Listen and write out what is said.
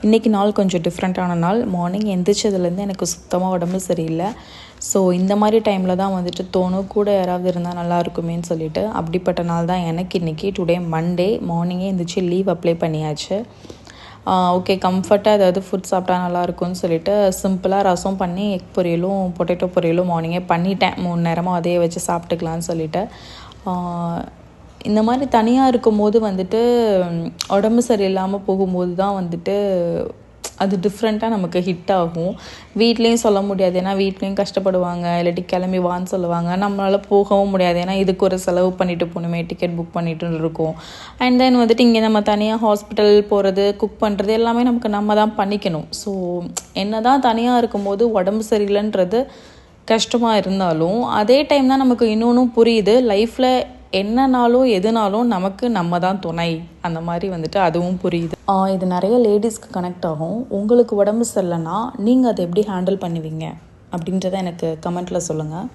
இன்றைக்கி நாள் கொஞ்சம் டிஃப்ரெண்ட்டான நாள். மார்னிங் எந்திரிச்சதுலேருந்து எனக்கு சுத்தமாக உடம்பு சரியில்லை. ஸோ இந்த மாதிரி டைமில் தான் வந்துட்டு தோணும் கூட யாராவது இருந்தால் நல்லா இருக்குமேன்னு சொல்லிட்டு. அப்படிப்பட்ட நாள் தான் எனக்கு இன்றைக்கி. டுடே மண்டே மார்னிங்கே எந்திரிச்சு லீவ் அப்ளை பண்ணியாச்சு. ஓகே, கம்ஃபர்ட்டாக ஏதாவது ஃபுட் சாப்பிட்டா நல்லாயிருக்கும்னு சொல்லிட்டு சிம்பிளாக ரசம் பண்ணி எக் பொரியலும் பொட்டேட்டோ பொரியலும் மார்னிங்கே பண்ணிட்டேன். 3 நேரமாக அதையே வச்சு சாப்பிட்டுக்கலான்னு சொல்லிட்டு. இந்த மாதிரி தனியாக இருக்கும்போது வந்துட்டு உடம்பு சரியில்லாமல் போகும்போது தான் வந்துட்டு அது டிஃப்ரெண்ட்டாக நமக்கு ஹிட் ஆகும். வீட்லேயும் சொல்ல முடியாது, ஏன்னா வீட்லேயும் கஷ்டப்படுவாங்க, இல்லாட்டி கிளம்பி வான்னு சொல்லுவாங்க. நம்மளால் போகவும் முடியாது, ஏன்னா இதுக்கு ஒரு செலவு பண்ணிட்டு போகணுமே, டிக்கெட் புக் பண்ணிட்டு இருக்கோம். அண்ட் தென் வந்துட்டு இங்கே நம்ம தனியாக ஹாஸ்பிட்டல் போகிறது, குக் பண்ணுறது எல்லாமே நம்ம தான் பண்ணிக்கணும். ஸோ என்ன தான் தனியாக இருக்கும்போது உடம்பு சரியில்லைன்றது கஷ்டமாக இருந்தாலும் அதே டைம் தான் நமக்கு இன்னொன்றும் புரியுது, லைஃப்பில் என்னனாலும் எதுனாலும் நமக்கு நம்ம தான் துணை, அந்த மாதிரி வந்துட்டு அதுவும் புரியுது. இது நிறைய லேடிஸ்க்கு கனெக்ட் ஆகும். உங்களுக்கு உடம்பு சரியில்லைன்னா நீங்கள் அதை எப்படி ஹேண்டில் பண்ணுவீங்க அப்படின்றத எனக்கு கமெண்ட்டில் சொல்லுங்கள்.